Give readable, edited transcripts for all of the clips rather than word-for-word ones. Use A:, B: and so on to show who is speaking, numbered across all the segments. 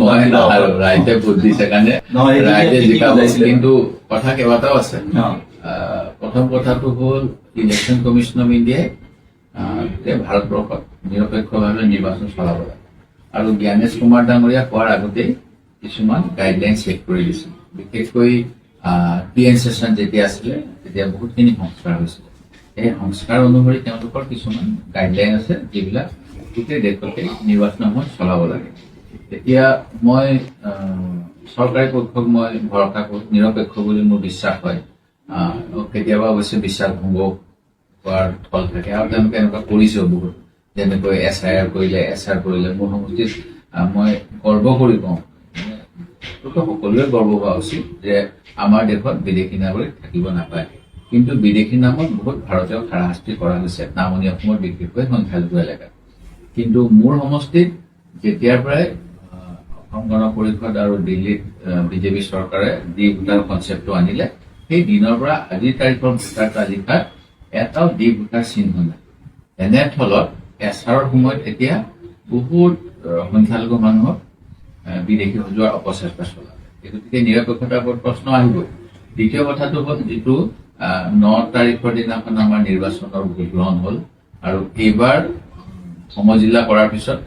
A: মই আৰু ৰাইজে ভোট দিছে কাৰণে ৰাইজে জিকাব, কিন্তু কথা কেইবাটাও আছে। প্ৰথম কথাটো হ'ল ইলেকশ্যন কমিশ্যন অফ ইণ্ডিয়াই ভাৰতবৰ্ষত নিৰপেক্ষভাৱে নিৰ্বাচন চলাব লাগে, আৰু জ্ঞানেশ কুমাৰ ডাঙৰীয়া কোৱাৰ আগতেই কিছুমান গাইডলাইন ছেট কৰি দিছিল। বিশেষকৈ PN ছেছন যেতিয়া আছিলে তেতিয়া বহুতখিনি সংস্কাৰ হৈছিলে। এই সংস্কাৰ অনুসৰি তেওঁলোকৰ কিছুমান গাইডলাইন আছে যিবিলাক গোটেই দেশতে নিৰ্বাচনৰ সময়ত চলাব লাগে। এতিয়া মই চৰকাৰী পক্ষক মই ভৰসা কৰোঁ, নিৰপেক্ষ বুলি মোৰ বিশ্বাস হয়। কেতিয়াবা অৱশ্যে বিশ্বাস ভংগ হোৱাৰ ফল থাকে, আৰু তেওঁলোকে এনেকুৱা কৰিছেও বহুত, যেনেকৈ SIR কৰিলে, SR কৰিলে। মোৰ সমষ্টিত মই গৰ্ব কৰি কওঁ, সকলোৱে গৰ্ব হোৱা উচিত যে আমাৰ দেশত বিদেশী নাগৰিক থাকিব নাপায়, কিন্তু বিদেশী নামত বহুত ভাৰতীয় হাৰাশাস্তি কৰা হৈছে নামনি অসমৰ বিশেষকৈ সংখ্যালঘু এলেকাত। কিন্তু মোৰ সমষ্টিত যেতিয়াৰ পৰাই অসম গণ পৰিষদ আৰু দিল্লীত বিজেপি চৰকাৰে ডি ভোটাৰ কনচেপ্টটো আনিলে, সেই দিনৰ পৰা আজিৰ তাৰিখৰ ভোটাৰ তালিকাত এটাও ডি ভোটাৰ চিহ্ন নাই। এনে ফলত SRৰ সময়ত এতিয়া বহুত সংখ্যালঘু মানুহক বিদেশী সজোৱাৰ অপচেষ্টা চলালে। গতিকে নিৰপেক্ষতাৰ ওপৰত প্ৰশ্ন আহিবই। দ্বিতীয় কথাটো হ'ল, যিটো 9 তাৰিখৰ দিনাখন আমাৰ নিৰ্বাচনৰ ভোট গ্ৰহণ হ'ল, আৰু এইবাৰ সমজিলা কৰাৰ পিছত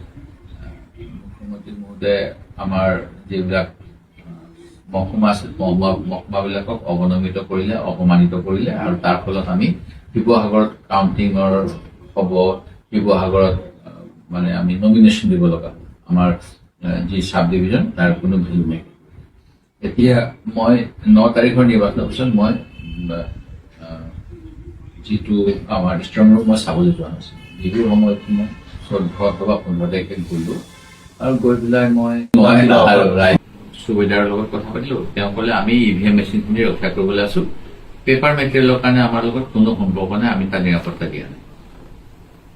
A: মুখ্যমন্ত্ৰী মহোদয়ে আমাৰ যিবিলাক মহকুমা আছিল, মহকুমাবিলাকক অৱনমিত কৰিলে, অপমানিত কৰিলে, আৰু তাৰ ফলত আমি শিৱসাগৰত কাউণ্টিঙৰ হ'ব, শিৱসাগৰত মানে আমি নমিনেশ্যন দিব লগা হ'ল। আমাৰ যি চাব ডিভিজন তাৰ কোনো ভেলু নাই। এতিয়া মই 9 তাৰিখৰ নিৰ্বাচনৰ পিছত মই যিটো আমাৰ ষ্ট্ৰং ৰুম মই চাবলৈ যোৱা নাছিল। যিটো সময়ত মই 14 অথবা 15 তাৰিখে গ'লো, আৰু গৈ পেলাই মই সুবিধাৰ লগত কথা পাতিলোঁ। তেওঁ ক'লে আমি EVM মেচিনখিনি ৰক্ষা কৰিবলৈ আছোঁ, পেপাৰ মেটেৰিয়েলৰ কাৰণে আমাৰ লগত কোনো সম্পৰ্ক নাই, আমি তাত নিৰাপত্তা দিয়া নাই।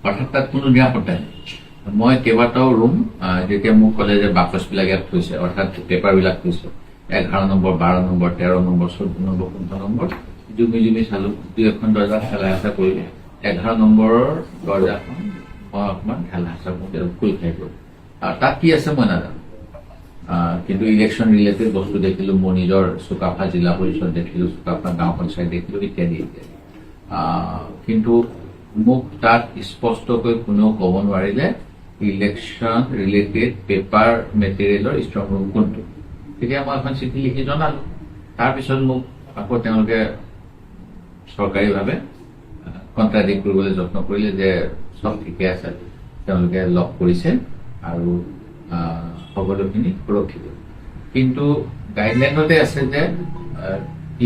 A: অৰ্থাৎ তাত কোনো নিৰাপত্তা নাই। মই কেইবাটাও ৰুম যেতিয়া মোক ক'লে যে বাকচবিলাক ইয়াত থৈছে, অৰ্থাৎ পেপাৰবিলাক থৈছে, 11 number, 12 number, 13 number, 14 number, 15 number, জুমি জুমি চালো। 2-এখন দৰ্জা ঠেলা হেঁচা কৰিলে। 11 নম্বৰৰ দৰ্জাখন মই অকণমান ঠেলা হেঁচা কৰোঁতে খোল খাই গ'ল। আৰু তাত কি আছে মই নাজানো, কিন্তু ইলেকশ্যন ৰিলেটেড বস্তু দেখিলোঁ। মোৰ নিজৰ চুকাফা জিলা পৰিষদ দেখিলোঁ, চুকাফা গাঁও পঞ্চায়ত দেখিলোঁ, ইত্যাদি ইত্যাদি। কিন্তু মোক তাত স্পষ্টকৈ কোনেও ক'ব নোৱাৰিলে ইলেকশ্যন ৰিলেটেড পেপাৰ মেটেৰিয়েলৰ ষ্ট্ৰং ৰুম কোনটো। তেতিয়া মই এখন চিঠি লিখি জনালোঁ। তাৰপিছত মোক আকৌ তেওঁলোকে চৰকাৰীভাৱে কণ্ট্ৰাডিক্ট কৰিবলৈ যত্ন কৰিলে যে চব ঠিকে আছে, তেওঁলোকে লগ কৰিছে আৰু সকলোখিনি সুৰক্ষিত। কিন্তু গাইডলাইনতে আছে যে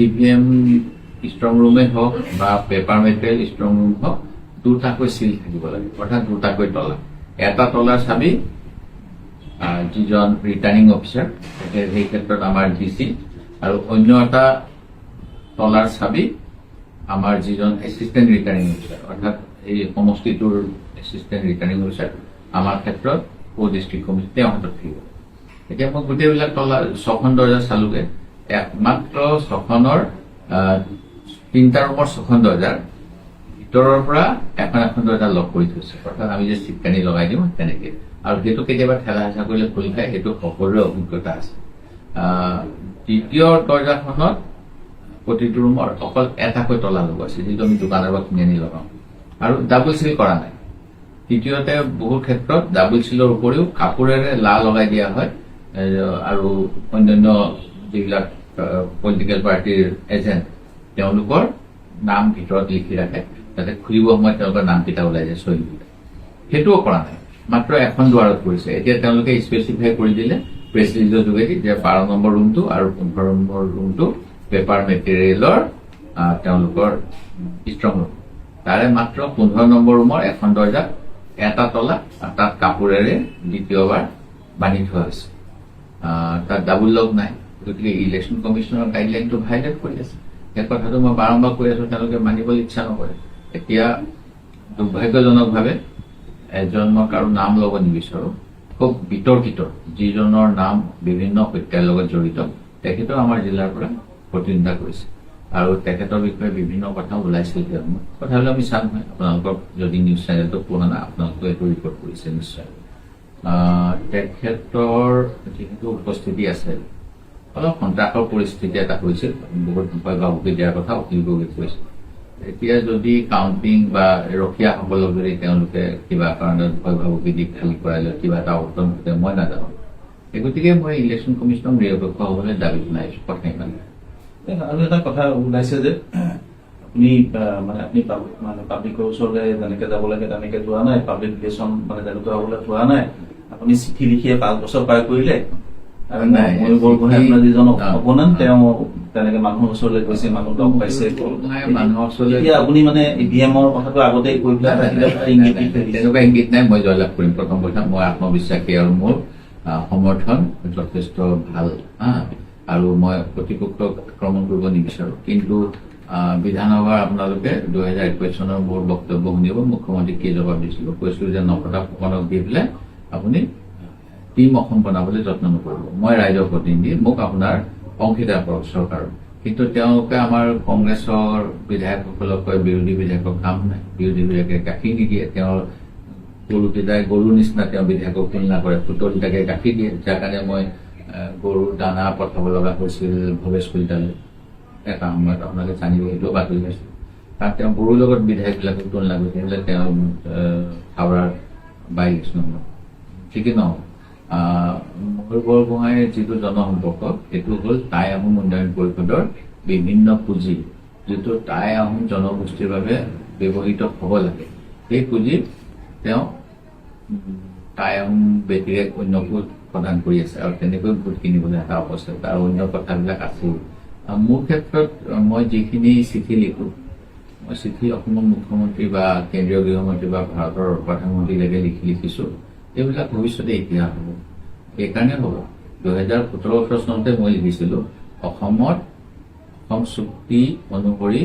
A: EVM ষ্ট্ৰং ৰুমেই হওক বা পেপাৰ মেটেৰিয়েল ষ্ট্ৰং ৰুম হওক, দুটাকৈ চিল থাকিব লাগে, অৰ্থাৎ দুটাকৈ তলা। এটা তলাৰ চাবি যিজন ৰিটাৰ্ণিং অফিচাৰ, সেই ক্ষেত্ৰত আমাৰ DC, আৰু অন্য এটা তলাৰ চাবি আমাৰ যিজন এছিষ্টেণ্ট ৰিটাৰ্ণিং অফিচাৰ, অৰ্থাৎ এই সমষ্টিটোৰ এছিষ্টেণ্ট ৰিটাৰ্ণিং অফিচাৰ, আমাৰ ক্ষেত্ৰত ডিষ্ট্ৰিক্ট কমিটি, তেওঁৰ হাতত থাকিব। এতিয়া মই গোটেইবিলাক তলা 6খন দৰ্জা চালোগে। একমাত্ৰ 6খনৰ 3টা ৰুমৰ 6খন দৰ্জাৰ ভিতৰৰ পৰা এখন এখন দৰ্জা লক কৰি থৈছে, অৰ্থাৎ আমি যে চিটকানি লগাই দিওঁ তেনেকে। আৰু সেইটো কেতিয়াবা ঠেলা হেঁচা কৰিলে খুলি খায়, সেইটো সকলোৰে অভিজ্ঞতা আছে। দ্বিতীয় দৰ্জাখনত প্ৰতিটো ৰুমৰ অকল এটাকৈ তলা লগোৱা আছে, যিটো আমি দোকানৰ পৰা কিনি আনি লগাওঁ, আৰু ডাবল চিল কৰা নাই। তৃতীয়তে বহু ক্ষেত্ৰত ডাবল চিলৰ উপৰিও কাপোৰেৰে লগাই দিয়া হয়, আৰু অন্যান্য যিবিলাক পলিটিকেল পাৰ্টিৰ এজেণ্ট, তেওঁলোকৰ নাম ভিতৰত লিখি ৰাখে, যাতে খুলিব সময়ত তেওঁলোকৰ নামকেইটা ওলাই যায়, চহীকেইটা। সেইটোও কৰা নাই, মাত্ৰ এখন দুৱাৰত কৰিছে। এতিয়া তেওঁলোকে স্পেচিফাই কৰি দিলে প্ৰেছ ৰিলিজৰ যোগেদি যে 12 নম্বৰ ৰুমটো আৰু 15 নম্বৰ ৰুমটো পেপাৰ মেটেৰিয়েলৰ তেওঁলোকৰ ষ্ট্ৰং ৰুম। তাৰে মাত্ৰ 15 নম্বৰ ৰুমৰ এখন দৰ্জা এটা তলা, আৰু তাত কাপোৰেৰে দ্বিতীয়বাৰ বান্ধি থোৱা হৈছে, তাত ডাবুল লক নাই। গতিকে ইলেকশ্যন কমিশ্যনৰ গাইডলাইনটো ভাইলেট কৰি আছে। সেই কথাটো মই বাৰম্বাৰ কৈ আছো, তেওঁলোকে মানিবলৈ ইচ্ছা নকৰে। এতিয়া দুৰ্ভাগ্যজনকভাৱে এজন মই কাৰো নাম ল'ব নিবিচাৰো, খুব বিতৰ্কিত যিজনৰ নাম বিভিন্ন হত্যাৰ লগত জড়িত, তেখেতেও আমাৰ জিলাৰ পৰা প্ৰতিনিধিত্ব কৰিছে, আৰু তেখেতৰ বিষয়ে বিভিন্ন কথা ওলাইছিল। কথাবিলাক মিছা নহয়, আপোনালোকৰ যদি নিউজ চেনেলটো পুৰণা, আপোনালোকে এইটো ৰিপৰ্ট কৰিছে নিশ্চয়। তেখেতৰ যিহেতু উপস্থিতি আছে, অলপ সন্ত্ৰাসৰ পৰিস্থিতি এটা হৈছিল, বহুত ভয় ভাবুকি দিয়াৰ কথা অখিল গগৈয়ে কৈছিল। এতিয়া যদি কাউণ্টিং বা ৰখীয়াসকলক যদি তেওঁলোকে কিবা কাৰণত ভয় ভাবুকি দি খালী কৰাই লৈ কিবা এটা অঘটন ঘটে মই নাজানো। এই গতিকে মই ইলেকশ্যন কমিশ্যনক নিৰপেক্ষ হ'বলৈ দাবী জনাইছো, কথা ইমান।
B: আৰু এটা কথা ওলাইছে যে আপুনি আপুনি পাব্লিকৰ ওচৰলৈ যেনেকে যাব লাগে তেনেকে যোৱা নাই, পাব্লিক ৰিলেশ্যন তেনেকুৱা হ'বলৈ যোৱা নাই, আপুনি চিঠি লিখিয়ে 5 বছৰ পাৰ কৰিলে। আৰু ময়ূৰ বৰগোহাঁই আপোনাৰ যিজন অপোনেণ্ট, তেওঁ তেনেকে মানুহৰ ওচৰলৈ গৈছে, মানুহ লগ পাইছে।
A: মানুহৰ ওচৰলৈ
B: এতিয়া আপুনি ইভিএমৰ কথাটো আগতে কৈ পেলাই
A: তেনেকুৱা ইংগিত নাই। মই জয়লাভ কৰিম। প্ৰথম কথা, মই আত্মবিশ্বাসী আৰু মোৰ সমৰ্থন যথেষ্ট ভাল, আৰু মই প্ৰতিপক্ষক আক্ৰমণ কৰিব নিবিচাৰো। কিন্তু বিধানসভাৰ আপোনালোকে 2021 চনৰ মোৰ বক্তব্য শুনিব। মুখ্যমন্ত্ৰীক কি জবাব দিছিলো, কৈছিলো যে 9টা ফুকনক দি পেলাই আপুনি টিম অসম বনাবলৈ যত্ন নকৰিব। মই ৰাইজৰ প্ৰতিনিধি, মোক আপোনাৰ অংশীদাৰ কৰক চৰকাৰৰ। কিন্তু তেওঁলোকে আমাৰ কংগ্ৰেছৰ বিধায়কসকলক কয় বিৰোধী বিধায়কক কাম নাই, বিৰোধী বিধায়কে গাখীৰ নিদিয়ে, তেওঁৰ গৰুকেইটাই গৰুৰ নিচিনা তেওঁ বিধায়কক তুলনা কৰে, পুতলিটাকে গাখীৰ দিয়ে, যাৰ কাৰণে মই গৰুৰ দানা পঠাব লগা হৈছিল ভৱেশ কলিতালৈ। এটা সময়ত আপোনালোকে জানিব, সেইটো বাতৰি পাইছিল। কাৰণ তেওঁ গৰুৰ লগত বিধায়কবিলাকক তুলনা কৰিছিল যে তেওঁ হাওৰাৰ বাই ইলেকশ্যন হল। ঠিকেই নহ'ব। ময়ূৰ বৰগোহাঁইৰ যিটো জনসম্পৰ্ক, সেইটো হ'ল টাই আহোম উন্নয়ন পৰিষদৰ বিভিন্ন পুঁজি, যিটো টাই আহোম জনগোষ্ঠীৰ বাবে ব্যৱহৃত হ'ব লাগে। সেই পুঁজি তেওঁ টাই আহোম ব্যতিৰে অন্যকো প্ৰদান কৰি আছে, আৰু তেনেকৈ ভোট কিনিবলৈ এটা অৱস্থা, আৰু অন্য কথাবিলাক আছেই। মোৰ ক্ষেত্ৰত মই যিখিনি চিঠি লিখো, মই চিঠি অসমৰ মুখ্যমন্ত্ৰী বা কেন্দ্ৰীয় গৃহমন্ত্ৰী বা ভাৰতৰ প্ৰধানমন্ত্ৰীলৈকে লিখিছো, এইবিলাক ভৱিষ্যতে ইতিহাস হ'ব। সেইকাৰণে হ'ব 2017-18 চনতে মই লিখিছিলো, অসমত অসম চুক্তি অনুসৰি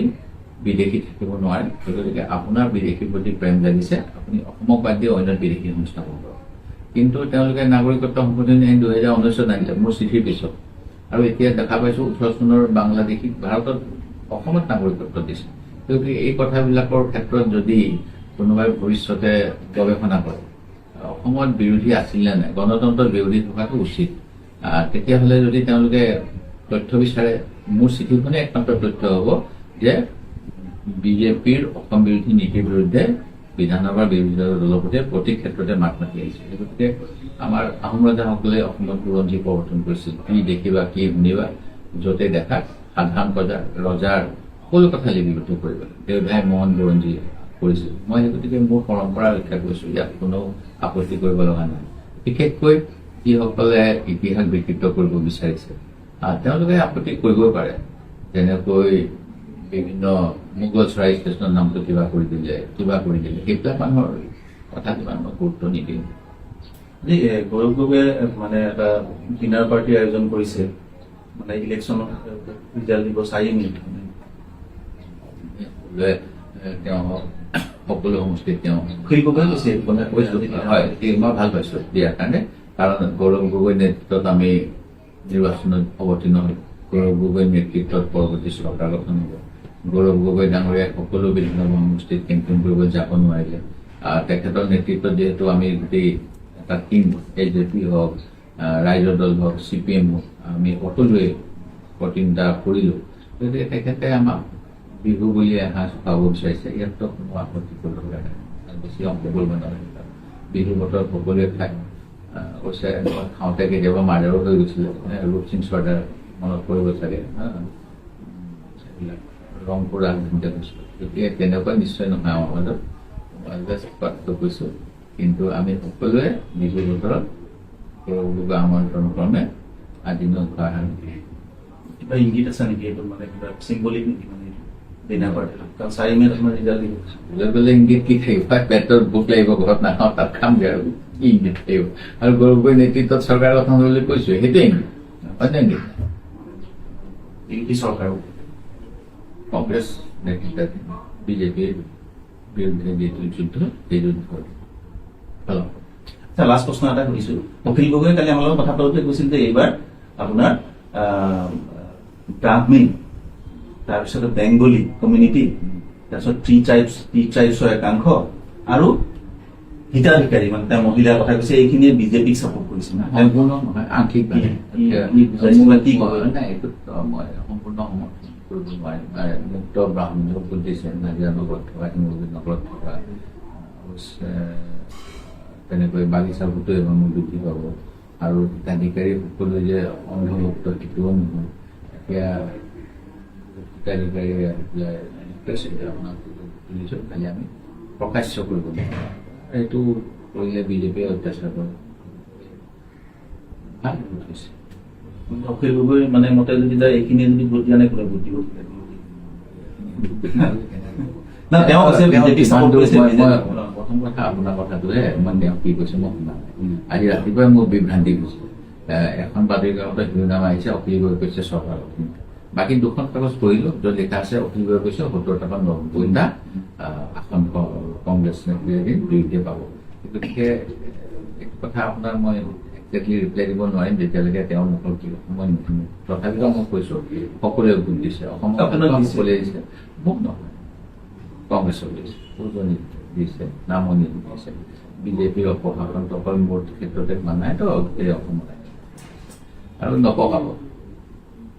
A: বিদেশী থাকিব নোৱাৰে, গতিকে আপোনাৰ বিদেশীৰ প্ৰতি প্ৰেম লাগিছে, আপুনি অসমক বাদ দি অন্য বিদেশী সংস্থাপন কৰক। কিন্তু তেওঁলোকে নাগৰিকত্ব সংশোধনী আইন 2019 আনিলে মোৰ চিঠিৰ পিছত, আৰু এতিয়া দেখা পাইছো 18 চনৰ বাংলাদেশীক ভাৰতত অসমত নাগৰিকত্ব দিছে। গতিকে এই কথাবিলাকৰ ক্ষেত্ৰত যদি কোনোবাই ভৱিষ্যতে গৱেষণা কৰে অসমত বিৰোধী আছিল নে নাই, গণতন্ত্ৰৰ বিৰোধী থকাটো উচিত, তেতিয়াহ'লে যদি তেওঁলোকে তথ্য বিচাৰে, মোৰ চিঠিখনে একমাত্ৰ তথ্য হ'ব যে বিজেপিৰ অসম বিৰোধী নীতিৰ বিৰুদ্ধে বিধানসভাৰ বিৰোধী দলৰ প্ৰতি প্ৰতি ক্ষেত্ৰতে মাত মাতি আহিছে। গতিকে আমাৰ আহোম ৰজাসকলে অসমত বুৰঞ্জী প্ৰৱৰ্তন কৰিছিল, কি দেখিবা কি শুনিবা, য'তে দেখা সাধাৰণ ৰজাৰ সকলো কথা লিপিবদ্ধ কৰিব, দেউধাই মোহন বুৰঞ্জী কৰিছিল। মই সেই গতিকে মোৰ পৰম্পৰা ৰক্ষা কৰিছো, ইয়াত কোনো আপত্তি কৰিব লগা নাই। বিশেষকৈ যিসকলে ইতিহাস বিকৃত কৰিব বিচাৰিছে তেওঁলোকে আপত্তি কৰিবই পাৰে, যেনেকৈ বিভিন্ন মোগল চৰাই ষ্টেচনৰ নামটো কিবা কৰি দিলে, সেইবিলাক মানুহৰ কথা কিমান মই গুৰুত্ব নিদিওঁ।
B: গৌৰৱ গগৈয়ে এটা ডিনাৰ পাৰ্টিৰ আয়োজন কৰিছে, ইলেকশ্যনত ৰিজাল্ট দিব 4 মিনিট।
A: তেওঁ সকলো সমষ্টিত তেওঁ
B: অখিল গগৈয়ে কৈছে,
A: হয়, মই ভাল পাইছো দিয়াৰ কাৰণে, কাৰণ গৌৰৱ গগৈৰ নেতৃত্বত আমি নিৰ্বাচনত অৱতীৰ্ণ হলো। গৌৰৱ গগৈৰ নেতৃত্বত পৰৱৰ্তী চৰকাৰ গঠন হ'ব। গৌৰৱ গগৈ ডাঙৰীয়াই সকলো বিধানসভা সমষ্টিত কেম্পেইন কৰিবলৈ যাব নোৱাৰিলে। তেখেতৰ নেতৃত্বত যিহেতু আমি গোটেই এটা টিম, এজেপি হওক, ৰাইজৰ দল হওক, CPM হওক, আমি সকলোৱে প্ৰতিনিধিত্ব কৰিলো। গতিকে তেখেতে আমাক বিহু বুলি এসাঁজ খুৱাব বিচাৰিছে, ইয়াততো কোনো আপত্তি কৰিব লগা নাই, বেছি অংশ কৰিব নালাগে। বিহু বতৰত সকলোৱে খায়, অৱশ্যে খাওঁতে কেতিয়াবা মাৰ্ডাৰো হৈ গৈছিলে, ৰূপসিং চৰ্দাৰ মনত পৰিব চাগে, ৰংপুৰ ৰাজধানীতে গৈছিলো। গতিকে তেনেকুৱা নিশ্চয় নহয় আমাৰ মাজত, মই জাষ্ট কৈছো। কিন্তু আমি সকলোৱে বিহু বতৰত আমন্ত্ৰণ ক্ৰমে আদিনো খোৱা
B: কিবা ইংগিত আছে নেকি, এইটো কিবা চিম্বলিক নেকি ডিনাৰ পাৰ্টি? কাৰণ 4 মিনিট আপোনাৰ ৰিজাল্ট দিব
A: গ'লে ইংগিত কি থাকিব, পেটত ভোক লাগিব, ঘৰত নাখাওঁ তাত খামগে, আৰু কি ইংগিত থাকিব? আৰু গৌৰৱ গগৈৰ নেতৃত্বত চৰকাৰ গঠন বুলি কৈছো, সেইটো ইংগিত, অন্য ইংগিত
B: ইংগিত চৰকাৰ
A: কংগ্ৰেছ নেতৃত্বত বিজেপিৰ বিৰুদ্ধে যিটো যুদ্ধ, সেই যুদ্ধ।
B: লাষ্ট প্ৰশ্ন এটা সুধিছো, অখিল গগৈয়ে কালি আমাৰ লগত কথা পাতোতে কৈছিল যে এইবাৰ আপোনাৰ ব্ৰাহ্মীণ, তাৰপিছত বেংগলী কমিউনিটি, তাৰপিছত টি ট্ৰাইবছৰ একাংশ, আৰু হিতাধিকাৰী মানে তেওঁ মহিলাৰ কথা কৈছে এইখিনিয়ে বিজেপিক চাপোৰ্ট কৰিছে না
A: সম্পূৰ্ণ নহয় আংশিকভাৱে
B: কি বুজাইছে বা কি ক'ব?
A: নাই এইটোত মই সম্পূৰ্ণ সমৰ্থন কৰিব নোৱাৰিম মুক্ত ব্ৰাহ্মণসকল দিছে নাজিৰা নগৰত থকা শিমলুগুৰি নগৰত থকা অৱশ্যে তেনেকৈ বাগিচা ভোটো এবাৰ মোৰ বৃদ্ধি পাব আৰু হিতাধিকাৰী সকলো যে অন্ধভুক্ত সেইটোও নহয় এতিয়া হিতাধিকাৰী আপোনাক তুলিছোঁ খালি আমি প্ৰকাশ্য কৰিব লাগিব এইটো কৰিলে বিজেপিয়ে অত্যাচাৰ কৰে ভাল ভোট হৈছে
B: অখিল গগৈ মানে মতে যদি যায় এইখিনি যদি ভোট দিয়া নাই কোনে ভোট দিব না তেওঁ কৈছে বিজেপি চাপোৰ্ট কৰিছে
A: প্ৰথম কথা আপোনাৰ কথাটোহে মই তেওঁ কি কৈছে মই শুনা নাই আজি ৰাতিপুৱাই মোৰ বিভ্ৰান্তি গৈছে এখন বাতৰি কাকতত শিৰোনাম আহিছে অখিল গগৈ কৈছে চৰকাৰ বাকী দুখন কাগজ পঢ়িলো য'ত লিখা আছে অখিল গগৈ কৈছে ৭০টা ৯০টা আসন কংগ্ৰেছ নেতৃত্বাধীন দুয়োকে পাব গতিকে এইটো কথা আপোনাৰ মই একজেক্টলি ৰিপ্লাই দিব নোৱাৰিম যেতিয়ালৈকে তেওঁৰ মুখৰ কি সময় নুশুনো তথাপিতো মই কৈছো সকলোৱে ভোট দিছে অসমত সকলোৱে দিছে মোক নহয় কংগ্ৰেছক দিছে উজনি দিছে নামনি দিছে বিজেপিৰ অপশাসন অকল মোৰ ক্ষেত্ৰতে হোৱা নাই তো গোটেই অসমত আৰু নপকাব